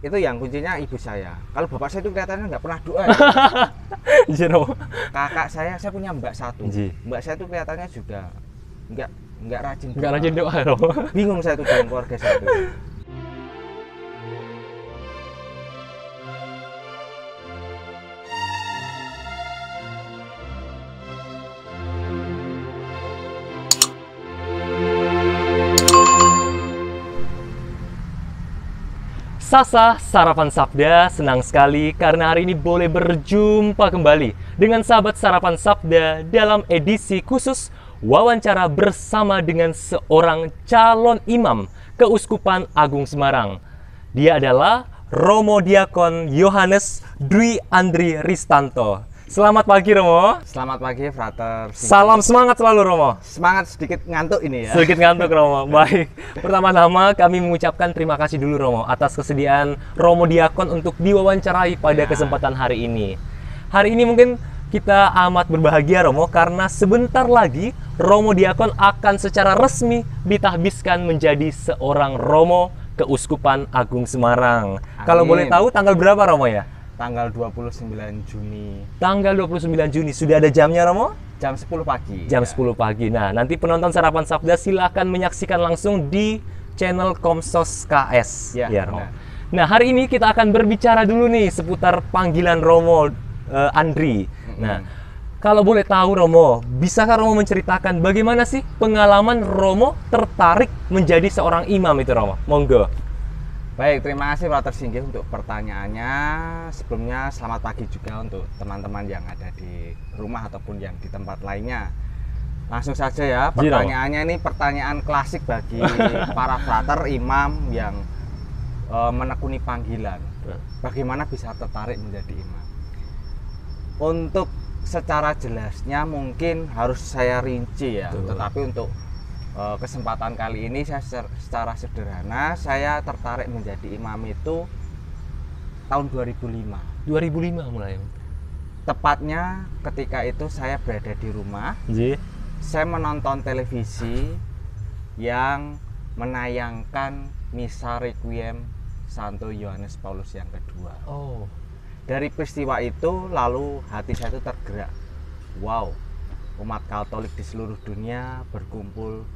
itu yang kuncinya ibu saya. Kalau bapak saya itu kelihatannya nggak pernah doa ya. Nggih Romo. Kakak saya punya mbak satu. Nggih. Mbak saya itu kelihatannya juga nggak rajin Enggak doa. rajin doa Romo. Bingung saya tuh dengan keluarga saya itu. Sasa Sarapan Sabda senang sekali karena hari ini boleh berjumpa kembali dengan sahabat Sarapan Sabda dalam edisi khusus wawancara bersama dengan seorang calon imam Keuskupan Agung Semarang. Dia adalah Romo Diakon Yohanes Dwi Andri Ristanto. Selamat pagi Romo. Selamat pagi, Frater. Salam semangat selalu Romo. Semangat, sedikit ngantuk ini ya. Sedikit ngantuk Romo. Baik. Pertama-tama kami mengucapkan terima kasih dulu Romo atas kesediaan Romo Diakon untuk diwawancarai pada kesempatan hari ini. Hari ini mungkin kita amat berbahagia Romo karena sebentar lagi Romo Diakon akan secara resmi ditahbiskan menjadi seorang Romo Keuskupan Agung Semarang. Kalau boleh tahu tanggal berapa Romo ya? Tanggal 29 Juni. Tanggal 29 Juni. Sudah ada jamnya Romo? Jam 10 pagi. Jam 10 pagi. Nah, nanti penonton Sarapan Sabda silakan menyaksikan langsung di channel Komsos KS. Ya, Romo. Nah, hari ini kita akan berbicara dulu nih seputar panggilan Romo Andri. Nah, kalau boleh tahu Romo, bisakah Romo menceritakan bagaimana sih pengalaman Romo tertarik menjadi seorang imam itu Romo? Monggo. Baik, terima kasih Frater Singgih untuk pertanyaannya. Sebelumnya selamat pagi juga untuk teman-teman yang ada di rumah ataupun yang di tempat lainnya. Langsung saja ya, pertanyaannya ini pertanyaan klasik bagi para frater imam yang menekuni panggilan. Bagaimana bisa tertarik menjadi imam? Untuk secara jelasnya mungkin harus saya rinci ya, tetapi untuk kesempatan kali ini saya secara sederhana saya tertarik menjadi imam itu tahun 2005. 2005 mulai. Tepatnya ketika itu saya berada di rumah. Saya menonton televisi yang menayangkan misa requiem Santo Yohanes Paulus yang kedua. Oh. Dari peristiwa itu lalu hati saya itu tergerak. Wow, umat Katolik di seluruh dunia berkumpul,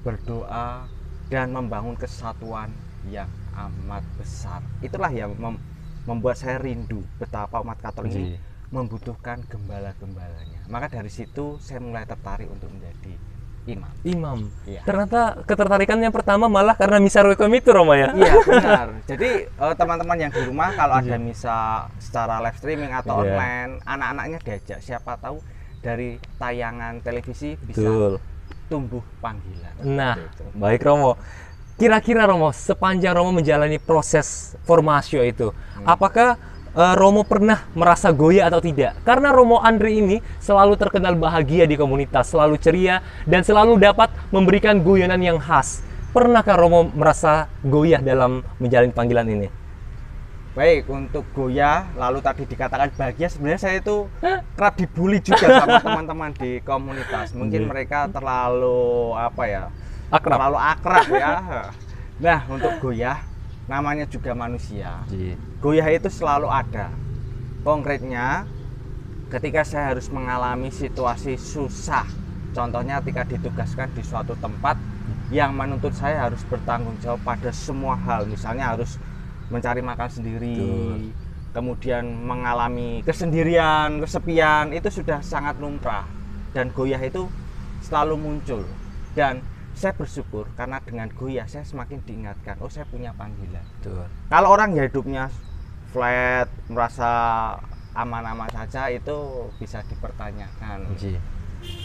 berdoa dan membangun kesatuan yang amat besar. Itulah yang membuat saya rindu betapa umat Katolik ini membutuhkan gembala-gembalanya. Maka dari situ saya mulai tertarik untuk menjadi imam. Ya. Ternyata ketertarikannya pertama malah karena misa requiem itu Romo ya? Iya benar. Jadi teman-teman yang di rumah kalau ada misa secara live streaming atau online, anak-anaknya diajak, siapa tahu dari tayangan televisi bisa tumbuh panggilan. Nah, baik Romo. Kira-kira Romo, sepanjang Romo menjalani proses formasio itu, apakah Romo pernah merasa goyah atau tidak? Karena Romo Andri ini selalu terkenal bahagia di komunitas, selalu ceria dan selalu dapat memberikan guyonan yang khas. Pernahkah Romo merasa goyah dalam menjalani panggilan ini? Baik, untuk goyah, lalu tadi dikatakan bahagia, sebenarnya saya itu kerap dibully juga sama teman-teman di komunitas. Mungkin mereka terlalu terlalu akrab ya. Nah, untuk goyah, namanya juga manusia. Goyah itu selalu ada. Konkretnya, ketika saya harus mengalami situasi susah, contohnya ketika ditugaskan di suatu tempat yang menuntut saya harus bertanggung jawab pada semua hal, misalnya harus mencari makan sendiri, kemudian mengalami kesendirian, kesepian, itu sudah sangat lumrah dan goyah itu selalu muncul. Dan saya bersyukur karena dengan goyah saya semakin diingatkan, oh saya punya panggilan. Kalau orang ya hidupnya flat, merasa aman-aman saja, itu bisa dipertanyakan.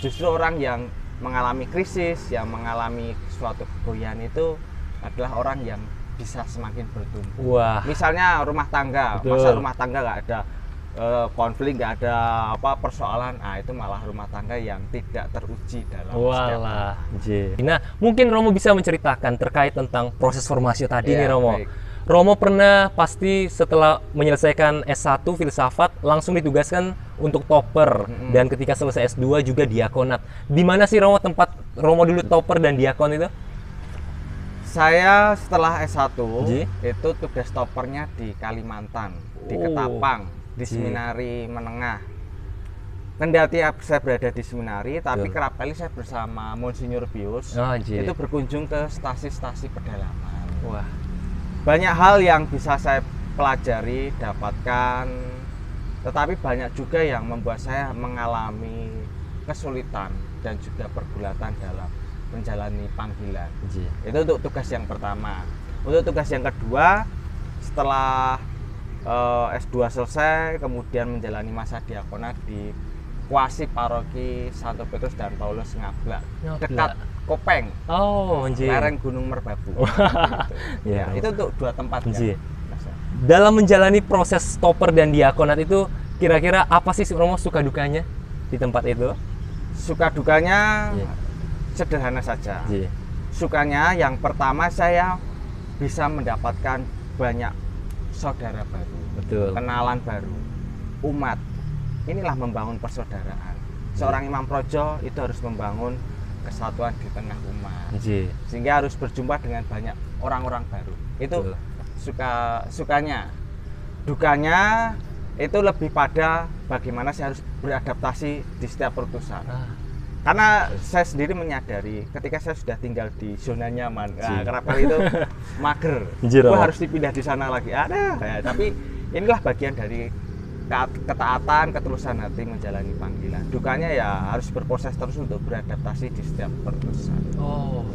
Justru orang yang mengalami krisis, yang mengalami suatu kegoyahan itu adalah orang yang bisa semakin bertumbuh. Misalnya rumah tangga, masa rumah tangga nggak ada konflik, nggak ada persoalan, itu malah rumah tangga yang tidak teruji dalam setiap hal. Nah, mungkin Romo bisa menceritakan terkait tentang proses formasi tadi nih Romo. Romo pernah pasti setelah menyelesaikan S1 filsafat langsung ditugaskan untuk topper dan ketika selesai S2 juga diakonat. Di mana sih Romo tempat Romo dulu topper dan diakon itu? Saya setelah S1 Ji. itu tugas topernya di Kalimantan, di Ketapang, di seminari menengah. Kendati saya berada di seminari, tapi kerap kali saya bersama Monsinyur Pius itu berkunjung ke stasi-stasi pedalaman. Wah, banyak hal yang bisa saya pelajari, dapatkan, tetapi banyak juga yang membuat saya mengalami kesulitan dan juga pergulatan dalam menjalani panggilan. Itu untuk tugas yang pertama. Untuk tugas yang kedua, setelah S2 selesai, kemudian menjalani masa diakonat di Kuasi Paroki Santo Petrus dan Paulus Ngablak, dekat Kopeng, lereng Gunung Merbabu. Gitu. Ya, itu untuk dua tempat. Dalam menjalani proses toper dan diakonat itu, kira-kira apa sih Romo suka dukanya di tempat itu? Suka dukanya sederhana saja. Sukanya yang pertama, saya bisa mendapatkan banyak saudara baru, kenalan baru, umat. Inilah membangun persaudaraan. Seorang imam projo itu harus membangun kesatuan di tengah umat. Sehingga harus berjumpa dengan banyak orang-orang baru. Itu sukanya. Dukanya itu lebih pada bagaimana saya harus beradaptasi di setiap perutusan. Karena saya sendiri menyadari ketika saya sudah tinggal di zona nyaman, kerap kali itu mager. Harus dipindah di sana lagi. Tapi inilah bagian dari ketaatan, ketulusan hati menjalani panggilan. Dukanya ya harus berproses terus untuk beradaptasi di setiap perutusan.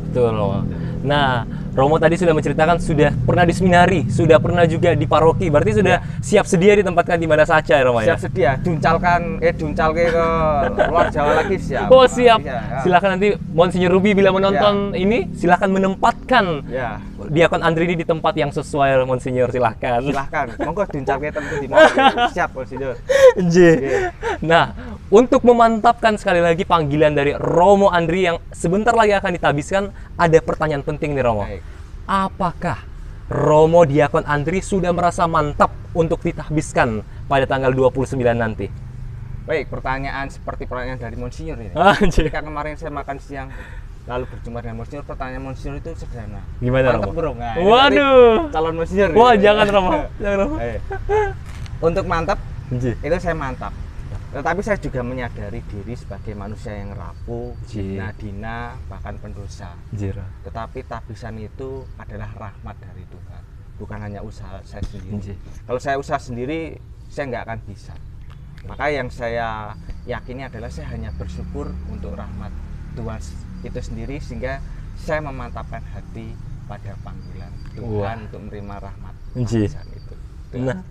Betul Romo. Nah, Romo tadi sudah menceritakan sudah pernah di seminari, sudah pernah juga di paroki. Berarti sudah siap sedia ditempatkan di mana saja ya Romo ya? Siap sedia, duncalke ke luar Jawa lagi siap. Siap. Silakan nanti Monsinyur Ruby bila menonton ini, silakan menempatkan Diakon Andri ini di tempat yang sesuai Monsinyur, silahkan. Monggo duncalke tentu di mau. Siap Monsinyur. Nah, untuk memantapkan sekali lagi panggilan dari Romo Andri yang sebentar lagi akan ditabiskan, ada pertanyaan penting nih Romo. Apakah Romo Diakon Andri sudah merasa mantap untuk ditabiskan pada tanggal 29 nanti? Baik, pertanyaan seperti pertanyaan dari Monsinyur ini. Ketika kemarin saya makan siang lalu berjumpa dengan Monsinyur, pertanyaan Monsinyur itu sederhana. Gimana mantap, Romo? Bro. Waduh. Calon Monsinyur. Wah, jangan Romo. Untuk mantap, itu saya mantap. Tetapi saya juga menyadari diri sebagai manusia yang rapuh, dina, bahkan pendosa. Tetapi tabisan itu adalah rahmat dari Tuhan, bukan hanya usaha saya sendiri. Kalau saya usaha sendiri, saya nggak akan bisa. Maka yang saya yakini adalah saya hanya bersyukur untuk rahmat Tuhan itu sendiri, sehingga saya memantapkan hati pada panggilan Tuhan untuk menerima rahmat tabisan itu. Nah,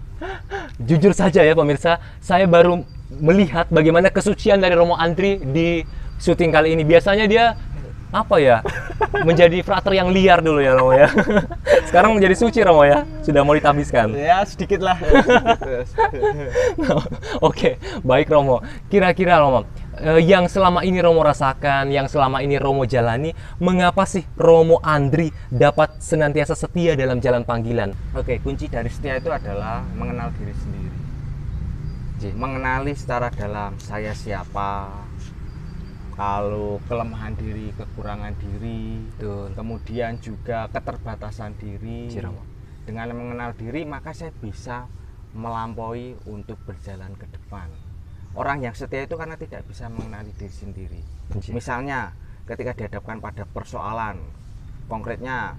jujur saja ya pemirsa, saya baru melihat bagaimana kesucian dari Romo Andri di syuting kali ini. Biasanya dia menjadi frater yang liar dulu ya Romo ya. Sekarang menjadi suci Romo ya, sudah mau ditabiskan. Ya sedikit lah. Oke, baik Romo. Kira-kira Romo, yang selama ini Romo rasakan, yang selama ini Romo jalani, mengapa sih Romo Andri dapat senantiasa setia dalam jalan panggilan? Oke, kunci dari setia itu adalah mengenal diri sendiri. Mengenali secara dalam saya siapa, kalau kelemahan diri, kekurangan diri, kemudian juga keterbatasan diri. Dengan mengenal diri, maka saya bisa melampaui untuk berjalan ke depan. Orang yang setia itu karena tidak bisa mengenali diri sendiri. Misalnya ketika dihadapkan pada persoalan, konkretnya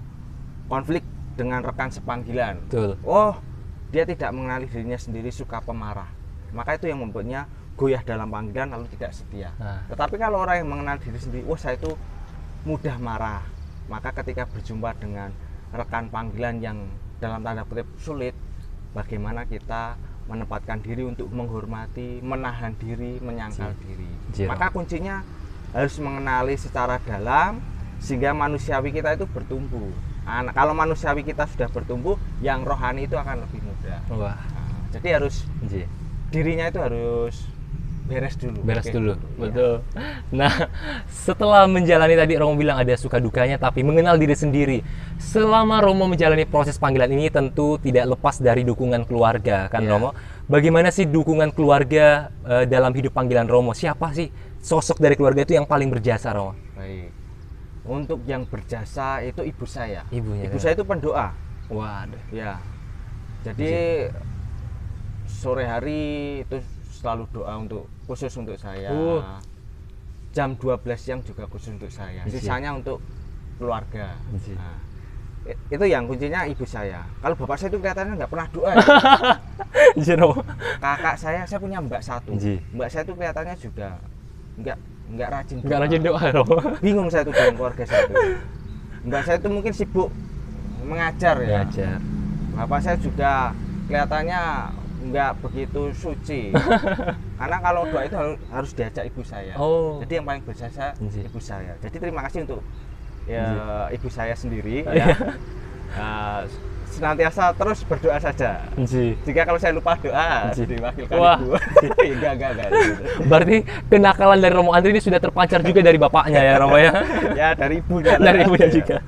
konflik dengan rekan sepanggilan. Dia tidak mengenali dirinya sendiri, suka pemarah. Maka itu yang membuatnya goyah dalam panggilan lalu tidak setia. Tetapi kalau orang yang mengenal diri sendiri, saya itu mudah marah. Maka ketika berjumpa dengan rekan panggilan yang dalam tanda kutip sulit, bagaimana kita menempatkan diri untuk menghormati, menahan diri, menyangkal diri. Maka kuncinya harus mengenali secara dalam sehingga manusiawi kita itu bertumbuh. Kalau manusiawi kita sudah bertumbuh, yang rohani itu akan lebih mudah. Jadi harus dirinya itu harus beres dulu. Betul. Nah, setelah menjalani tadi Romo bilang ada suka dukanya, tapi mengenal diri sendiri. Selama Romo menjalani proses panggilan ini tentu tidak lepas dari dukungan keluarga, kan Romo? Bagaimana sih dukungan keluarga dalam hidup panggilan Romo? Siapa sih sosok dari keluarga itu yang paling berjasa, Romo? Baik. Untuk yang berjasa itu ibu saya. Ibunya. Ibu saya itu pendoa. Waduh. Ya. Jadi sore hari itu selalu doa khusus untuk saya. Jam 12 siang juga khusus untuk saya. Sisanya untuk keluarga. Nah, itu yang kuncinya ibu saya. Kalau bapak saya itu kelihatannya nggak pernah doa. Ya. Kakak saya punya mbak satu. Mbak saya itu kelihatannya juga nggak rajin doa. Nggak rajin doa, Romo. Bingung saya tuh dengan keluarga saya itu. Mbak saya itu mungkin sibuk mengajar ya. Mengajar. Bapak saya juga kelihatannya nggak begitu suci. Karena kalau doa itu harus diajak ibu saya. Jadi yang paling berjasa ibu saya. Jadi terima kasih untuk ibu saya sendiri. Ya. Senantiasa terus berdoa saja. Jika kalau saya lupa doa, diwakilkan ibu. Enggak. Berarti kenakalan dari Romo Andri ini sudah terpancar juga dari bapaknya ya, Romo ya? Ya, dari ibunya. Dari ibunya juga.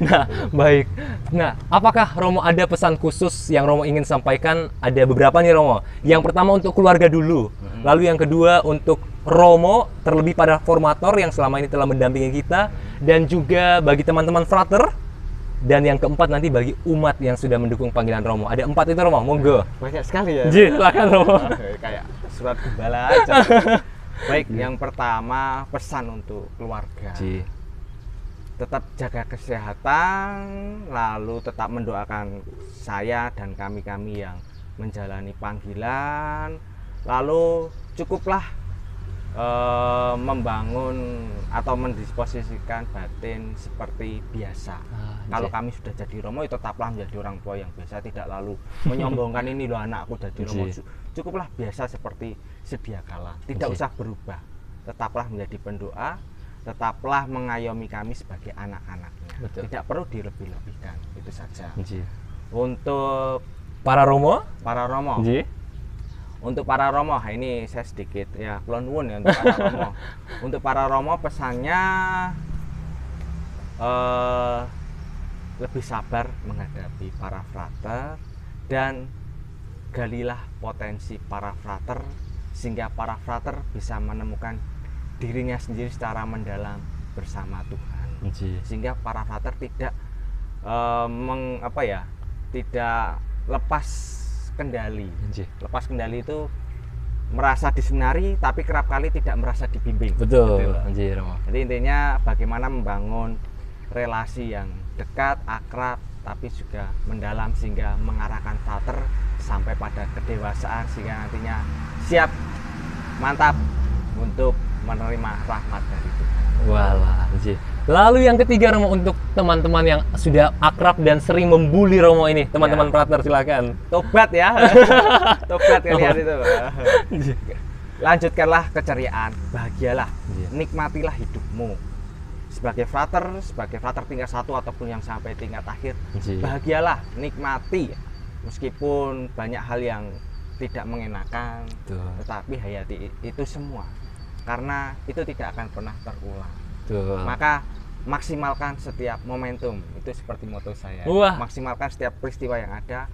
Nah, baik. Nah, apakah Romo ada pesan khusus yang Romo ingin sampaikan? Ada beberapa nih, Romo. Yang pertama untuk keluarga dulu. Lalu yang kedua untuk Romo, terlebih pada formator yang selama ini telah mendampingi kita. Dan juga bagi teman-teman frater. Dan yang keempat nanti bagi umat yang sudah mendukung panggilan Romo. Ada 4 itu, Romo. Monggo. Banyak sekali ya. Silakan, Romo. Kayak surat gembala aja. Baik, yang pertama pesan untuk keluarga. Tetap jaga kesehatan, lalu tetap mendoakan saya dan kami-kami yang menjalani panggilan. Lalu cukuplah membangun atau mendisposisikan batin seperti biasa. Kalau kami sudah jadi Romo, ya tetaplah menjadi orang tua yang biasa, tidak lalu menyombongkan ini loh anakku jadi Romo. Cukuplah biasa seperti sedia kala, tidak usah berubah. Tetaplah menjadi pendoa, tetaplah mengayomi kami sebagai anak-anaknya. Tidak perlu dilebih-lebihkan, itu saja. Untuk para Romo, untuk para Romo, ini saya sedikit ya kulon nuwun ya untuk para Romo. Untuk para Romo pesannya lebih sabar menghadapi para frater dan galilah potensi para frater sehingga para frater bisa menemukan dirinya sendiri secara mendalam bersama Tuhan. Sehingga para frater tidak tidak lepas kendali. Lepas kendali itu merasa disenari tapi kerap kali tidak merasa dibimbing. Betul. Jadi intinya bagaimana membangun relasi yang dekat, akrab, tapi juga mendalam sehingga mengarahkan frater sampai pada kedewasaan sehingga nantinya siap, mantap untuk menerima rahmat dari Tuhan. Walah, lalu yang ketiga, Romo, untuk teman-teman yang sudah akrab dan sering membuli Romo ini, teman-teman frater, silakan. Tobat ya. Tobat kalian itu. Lanjutkanlah keceriaan, bahagialah, nikmatilah hidupmu. Sebagai frater tingkat 1 ataupun yang sampai tingkat akhir, bahagialah, nikmati. Meskipun banyak hal yang tidak mengenakan, tetapi hayati itu semua. Karena itu tidak akan pernah terulang. Maka maksimalkan setiap momentum, itu seperti moto saya. Maksimalkan setiap peristiwa yang ada,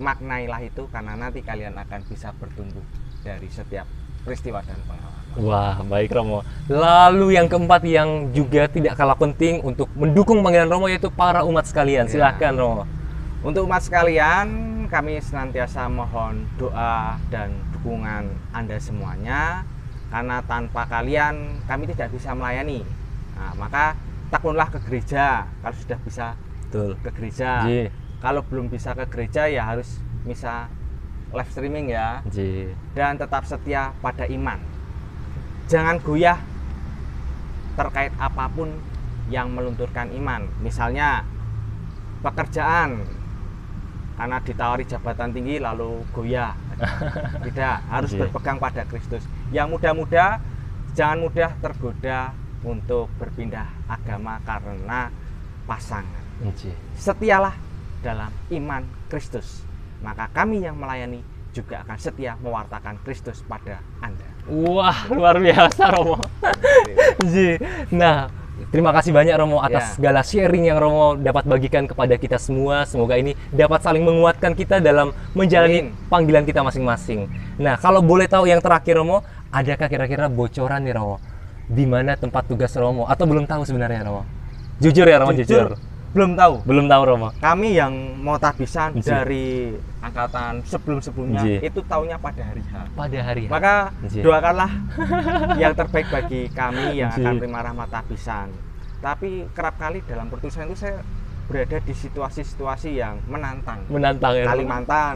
maknailah itu karena nanti kalian akan bisa bertumbuh dari setiap peristiwa dan pengalaman. Wah, baik Romo. Lalu yang keempat yang juga tidak kalah penting untuk mendukung panggilan Romo yaitu para umat sekalian. Silahkan Romo. Untuk umat sekalian, kami senantiasa mohon doa dan dukungan Anda semuanya. Karena tanpa kalian kami tidak bisa melayani. Nah, maka tekunlah ke gereja kalau sudah bisa ke gereja. Kalau belum bisa ke gereja ya harus bisa live streaming ya. Dan tetap setia pada iman. Jangan goyah terkait apapun yang melunturkan iman. Misalnya pekerjaan karena ditawari jabatan tinggi lalu goyah. Tidak, harus berpegang pada Kristus. Yang muda-muda jangan mudah tergoda untuk berpindah agama karena pasangan. Setialah dalam iman Kristus, maka kami yang melayani juga akan setia mewartakan Kristus pada Anda. Wah, luar biasa Romo. Nah, terima kasih banyak Romo atas segala sharing yang Romo dapat bagikan kepada kita semua. Semoga ini dapat saling menguatkan kita dalam menjalani panggilan kita masing-masing. Nah, kalau boleh tahu yang terakhir Romo, adakah kira-kira bocoran nih Romo di mana tempat tugas Romo atau belum tahu sebenarnya Romo? Jujur ya Romo, jujur. Belum tahu. Belum tahu Romo. Kami yang mau tahbisan Ji. dari angkatan sebelum-sebelumnya Ji. itu taunya pada hari H. Pada hari H. Maka Ji. doakanlah yang terbaik bagi kami yang Ji. akan terima rahmat tahbisan. Tapi kerap kali dalam pertusan itu saya berada di situasi-situasi yang menantang. Menantang ya. Romo? Kalimantan,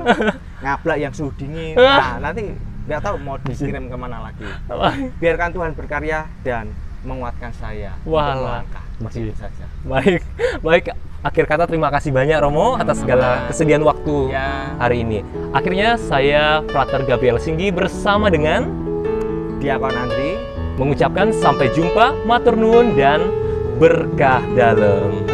ngablak yang suhu dingin. Nah, nanti nggak tahu mau dikirim kemana lagi. Biarkan Tuhan berkarya dan menguatkan saya untuk Walah. melangkah. Begitu saja. Baik, baik. Akhir kata terima kasih banyak Romo atas segala kesediaan waktu Ya. hari ini. Akhirnya saya Frater Gabriel Singgi bersama dengan Diakon Andri mengucapkan sampai jumpa, matur nuwun dan berkah dalam.